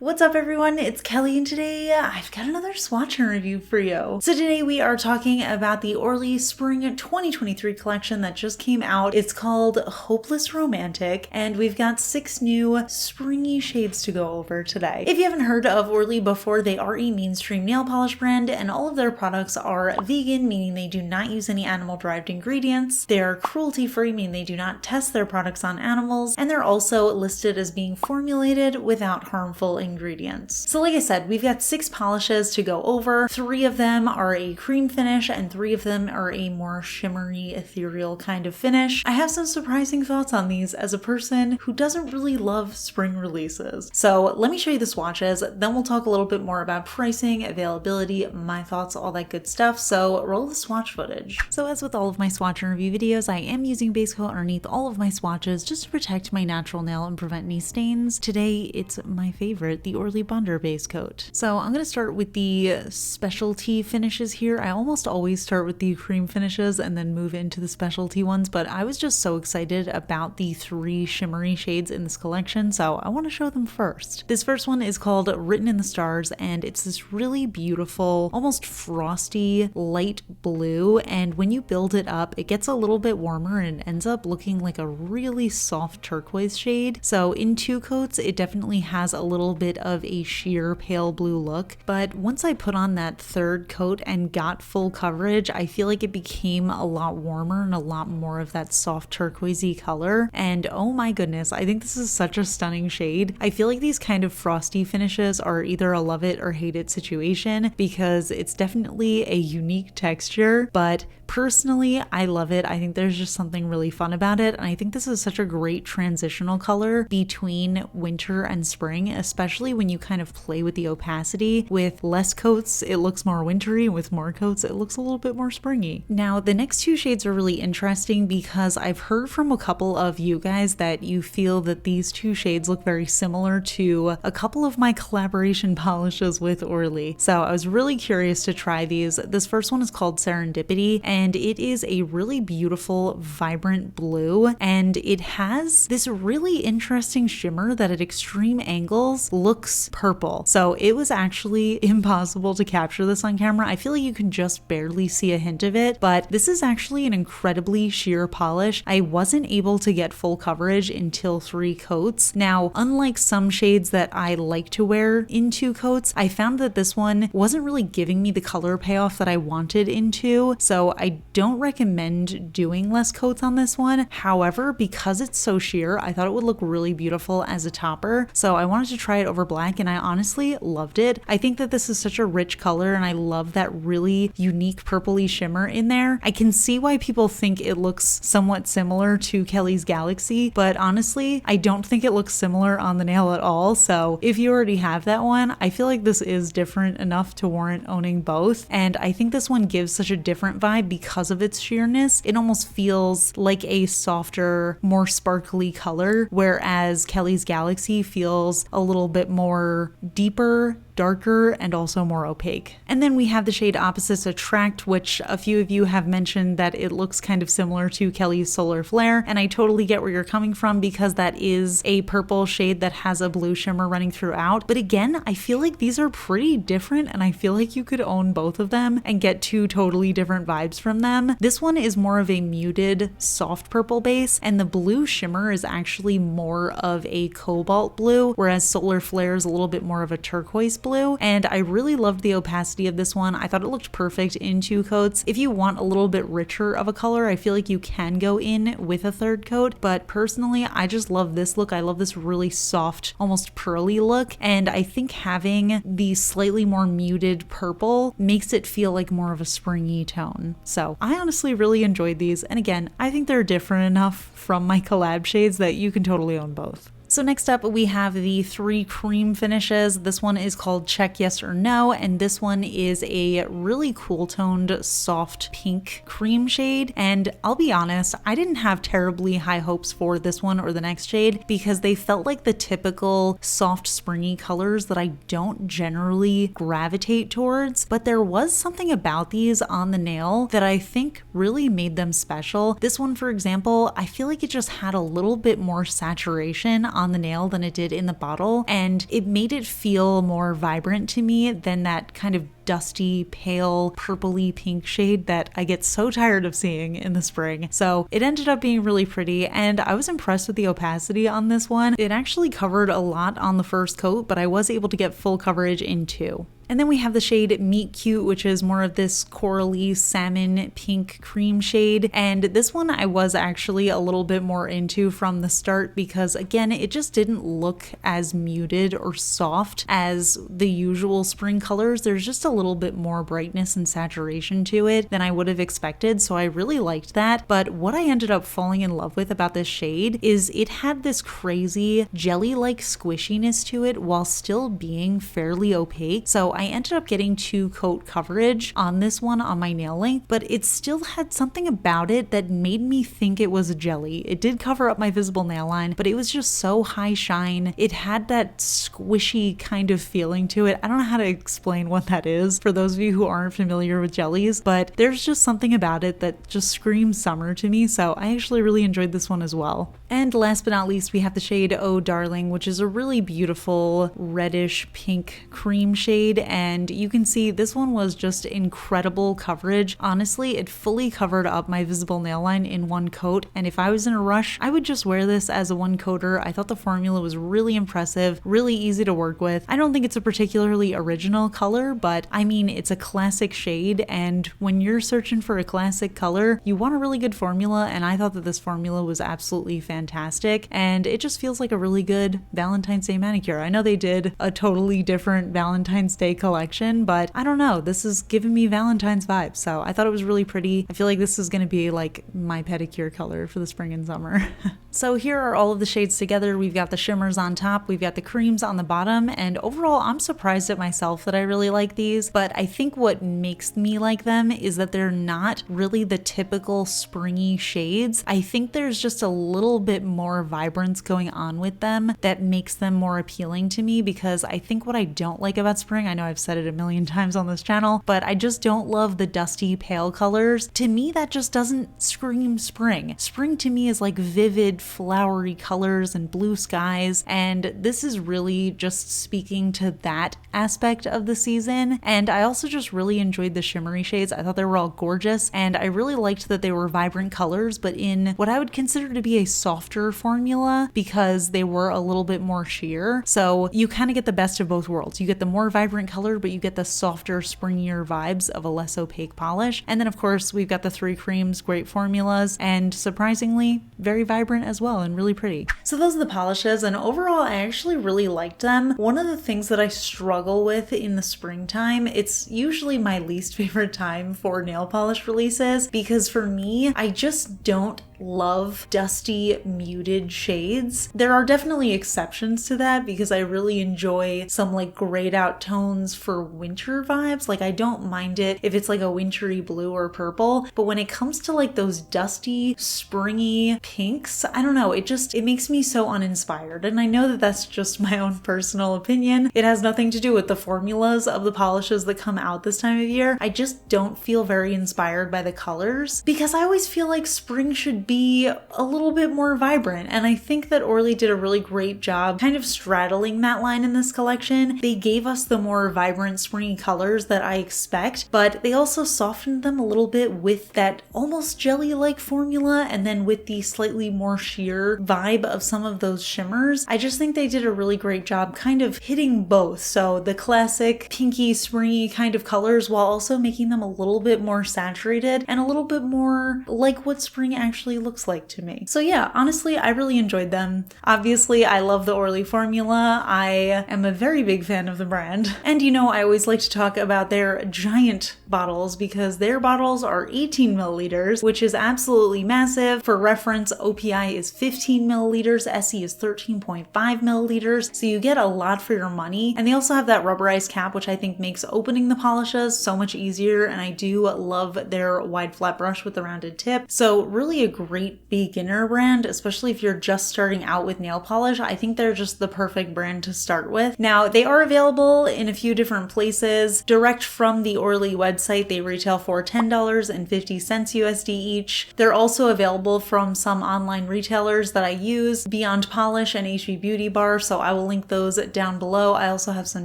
What's up everyone, it's Kelly and today I've got another swatch review for you. So today we are talking about the Orly Spring 2023 collection that just came out. It's called Hopeless Romantic and we've got 6 new springy shades to go over today. If you haven't heard of Orly before, they are a mainstream nail polish brand and all of their products are vegan, meaning they do not use any animal-derived ingredients. They are cruelty-free, meaning they do not test their products on animals, and they're also listed as being formulated without harmful ingredients. So like I said, we've got 6 polishes to go over. 3 of them are a cream finish and 3 of them are a more shimmery, ethereal kind of finish. I have some surprising thoughts on these as a person who doesn't really love spring releases. So let me show you the swatches, then we'll talk a little bit more about pricing, availability, my thoughts, all that good stuff. So roll the swatch footage. So as with all of my swatch and review videos, I am using base coat underneath all of my swatches just to protect my natural nail and prevent any stains. Today, it's my favorite, the Orly Bonder base coat. So I'm going to start with the specialty finishes here. I almost always start with the cream finishes and then move into the specialty ones, but I was just so excited about the 3 shimmery shades in this collection, so I want to show them first. This first one is called Written in the Stars, and it's this really beautiful, almost frosty, light blue, and when you build it up, it gets a little bit warmer and ends up looking like a really soft turquoise shade. So in 2 coats, it definitely has a little bit of a sheer pale blue look, but once I put on that 3rd coat and got full coverage, I feel like it became a lot warmer and a lot more of that soft turquoisey color, and oh my goodness, I think this is such a stunning shade. I feel like these kind of frosty finishes are either a love it or hate it situation because it's definitely a unique texture, but personally, I love it. I think there's just something really fun about it, and I think this is such a great transitional color between winter and spring, especially when you kind of play with the opacity. With less coats, it looks more wintry, and with more coats, it looks a little bit more springy. Now, the next 2 shades are really interesting because I've heard from a couple of you guys that you feel that these 2 shades look very similar to a couple of my collaboration polishes with Orly. So I was really curious to try these. This first one is called Serendipity, and it is a really beautiful, vibrant blue, and it has this really interesting shimmer that at extreme angles looks purple. So it was actually impossible to capture this on camera. I feel like you can just barely see a hint of it, but this is actually an incredibly sheer polish. I wasn't able to get full coverage until 3 coats. Now, unlike some shades that I like to wear in 2 coats, I found that this one wasn't really giving me the color payoff that I wanted in 2, so I don't recommend doing less coats on this one. However, because it's so sheer, I thought it would look really beautiful as a topper, so I wanted to try it over black, and I honestly loved it. I think that this is such a rich color, and I love that really unique purpley shimmer in there. I can see why people think it looks somewhat similar to Kelly's Galaxy, but honestly, I don't think it looks similar on the nail at all, so if you already have that one, I feel like this is different enough to warrant owning both, and I think this one gives such a different vibe because of its sheerness. It almost feels like a softer, more sparkly color, whereas Kelly's Galaxy feels a little bit more deeper, darker, and also more opaque. And then we have the shade Opposites Attract, which a few of you have mentioned that it looks kind of similar to Kelly's Solar Flare, and I totally get where you're coming from because that is a purple shade that has a blue shimmer running throughout. But again, I feel like these are pretty different, and I feel like you could own both of them and get 2 totally different vibes from them. This one is more of a muted, soft purple base, and the blue shimmer is actually more of a cobalt blue, whereas Solar Flare is a little bit more of a turquoise blue, and I really loved the opacity of this one. I thought it looked perfect in 2 coats. If you want a little bit richer of a color, I feel like you can go in with a 3rd coat, but personally, I just love this look. I love this really soft, almost pearly look, and I think having the slightly more muted purple makes it feel like more of a springy tone. So I honestly really enjoyed these, and again, I think they're different enough from my collab shades that you can totally own both. So next up we have the 3 cream finishes. This one is called Check Yes or No, and this one is a really cool toned soft pink cream shade. And I'll be honest, I didn't have terribly high hopes for this one or the next shade because they felt like the typical soft springy colors that I don't generally gravitate towards, but there was something about these on the nail that I think really made them special. This one, for example, I feel like it just had a little bit more saturation on the nail than it did in the bottle, and it made it feel more vibrant to me than that kind of dusty, pale, purpley pink shade that I get so tired of seeing in the spring. So it ended up being really pretty, and I was impressed with the opacity on this one. It actually covered a lot on the first coat, but I was able to get full coverage in 2. And then we have the shade Meet Cute, which is more of this corally salmon pink cream shade. And this one I was actually a little bit more into from the start because, again, it just didn't look as muted or soft as the usual spring colors. There's just a little bit more brightness and saturation to it than I would have expected, so I really liked that. But what I ended up falling in love with about this shade is it had this crazy jelly-like squishiness to it while still being fairly opaque. So I ended up getting 2 coat coverage on this one on my nail length, but it still had something about it that made me think it was a jelly. It did cover up my visible nail line, but it was just so high shine. It had that squishy kind of feeling to it. I don't know how to explain what that is for those of you who aren't familiar with jellies, but there's just something about it that just screams summer to me, so I actually really enjoyed this one as well. And last but not least, we have the shade Oh Darling, which is a really beautiful reddish pink cream shade, and you can see this one was just incredible coverage. Honestly, it fully covered up my visible nail line in 1 coat, and if I was in a rush, I would just wear this as a 1 coater. I thought the formula was really impressive, really easy to work with. I don't think it's a particularly original color, but I mean, it's a classic shade, and when you're searching for a classic color, you want a really good formula, and I thought that this formula was absolutely fantastic, and it just feels like a really good Valentine's Day manicure. I know they did a totally different Valentine's Day collection, but I don't know, this is giving me Valentine's vibes, so I thought it was really pretty. I feel like this is going to be like my pedicure color for the spring and summer. So here are all of the shades together. We've got the shimmers on top, we've got the creams on the bottom, and overall I'm surprised at myself that I really like these, but I think what makes me like them is that they're not really the typical springy shades. I think there's just a little bit more vibrance going on with them that makes them more appealing to me, because I think what I don't like about spring, I know I've said it a million times on this channel, but I just don't love the dusty pale colors. To me, that just doesn't scream spring. Spring to me is like vivid, flowery colors and blue skies, and this is really just speaking to that aspect of the season. And I also just really enjoyed the shimmery shades. I thought they were all gorgeous, and I really liked that they were vibrant colors, but in what I would consider to be a softer formula, because they were a little bit more sheer. So you kind of get the best of both worlds. You get the more vibrant color, but you get the softer, springier vibes of a less opaque polish. And then of course we've got the 3 creams, great formulas, and surprisingly very vibrant as well and really pretty. So those are the polishes, and overall I actually really liked them. One of the things that I struggle with in the springtime, it's usually my least favorite time for nail polish releases, because for me, I just don't love dusty, muted shades. There are definitely exceptions to that, because I really enjoy some like grayed out tones for winter vibes. Like I don't mind it if it's like a wintry blue or purple, but when it comes to like those dusty, springy pinks, I don't know, it makes me so uninspired. And I know that that's just my own personal opinion. It has nothing to do with the formulas of the polishes that come out this time of year. I just don't feel very inspired by the colors, because I always feel like spring should be a little bit more vibrant, and I think that Orly did a really great job kind of straddling that line in this collection. They gave us the more vibrant springy colors that I expect, but they also softened them a little bit with that almost jelly-like formula, and then with the slightly more sheer vibe of some of those shimmers. I just think they did a really great job kind of hitting both. So the classic pinky, springy kind of colors, while also making them a little bit more saturated and a little bit more like what spring actually looks like to me. So yeah, honestly, I really enjoyed them. Obviously, I love the Orly formula. I am a very big fan of the brand. And you know, I always like to talk about their giant bottles, because their bottles are 18 milliliters, which is absolutely massive. For reference, OPI is 15 milliliters, SE is 13.5 milliliters, so you get a lot for your money. And they also have that rubberized cap, which I think makes opening the polishes so much easier, and I do love their wide flat brush with the rounded tip. So really a great beginner brand, especially if you're just starting out with nail polish. I think they're just the perfect brand to start with. Now, they are available in a few different places. Direct from the Orly website, they retail for $10.50 USD each. They're also available from some online retailers that I use, Beyond Polish and HB Beauty Bar, so I will link those down below. I also have some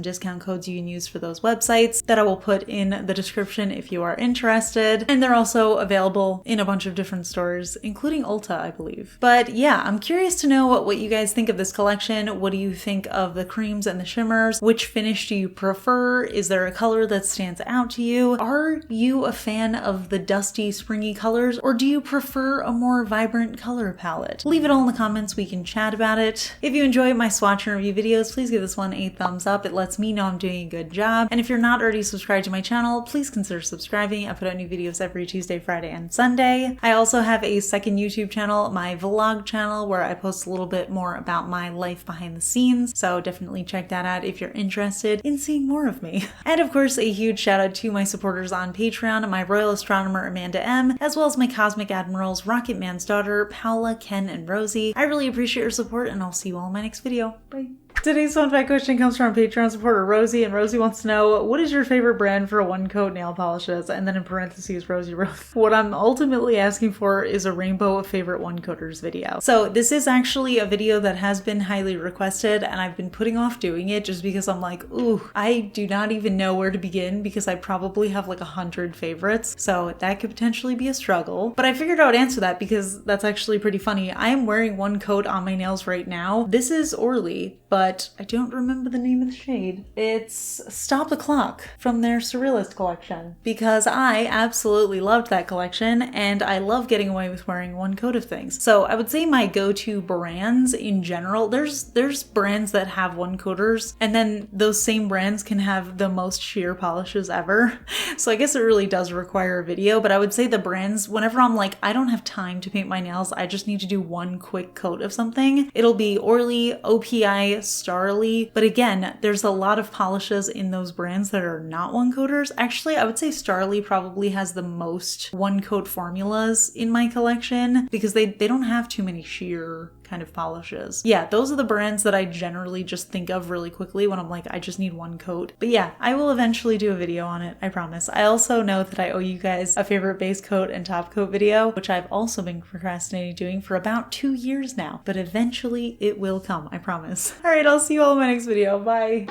discount codes you can use for those websites that I will put in the description if you are interested. And they're also available in a bunch of different stores, including Ulta, I believe. But yeah, I'm curious to know what you guys think of this collection. What do you think of the creams and the shimmers? Which finish do you prefer? Is there a color that stands out to you? Are you a fan of the dusty, springy colors, or do you prefer a more vibrant color palette? Leave it all in the comments, we can chat about it. If you enjoy my swatch and review videos, please give this one a thumbs up. It lets me know I'm doing a good job. And if you're not already subscribed to my channel, please consider subscribing. I put out new videos every Tuesday, Friday, and Sunday. I also have a second YouTube channel, my vlog channel, where I post a little bit more about my life behind the scenes. So definitely check that out if you're interested in seeing more of me. And of course, a huge shout out to my supporters on Patreon, my Royal Astronomer Amanda M, as well as my Cosmic Admirals Rocket Man's daughter, Paula, Ken, and Rosie. I really appreciate your support, and I'll see you all in my next video. Bye. Today's fun fact question comes from Patreon supporter Rosie, and Rosie wants to know, what is your favorite brand for one-coat nail polishes? And then in parentheses, Rosie wrote, what I'm ultimately asking for is a rainbow of favorite one-coaters video. So this is actually a video that has been highly requested, and I've been putting off doing it just because I'm like, ooh, I do not even know where to begin because I probably have like 100 favorites. So that could potentially be a struggle. But I figured I would answer that because that's actually pretty funny. I am wearing one coat on my nails right now. This is Orly, but I don't remember the name of the shade. It's Stop the Clock from their Surrealist collection because I absolutely loved that collection and I love getting away with wearing one coat of things. So I would say my go-to brands in general, there's brands that have one coaters and then those same brands can have the most sheer polishes ever. So I guess it really does require a video, but I would say the brands, whenever I'm like, I don't have time to paint my nails, I just need to do one quick coat of something, it'll be Orly, OPI, Starly, but again, there's a lot of polishes in those brands that are not one coaters. Actually, I would say Starly probably has the most one coat formulas in my collection because they don't have too many sheer kind of polishes. Yeah, those are the brands that I generally just think of really quickly when I'm like, I just need one coat. But yeah, I will eventually do a video on it, I promise. I also know that I owe you guys a favorite base coat and top coat video, which I've also been procrastinating doing for about 2 years now, but eventually it will come, I promise. All right, I'll see you all in my next video. Bye.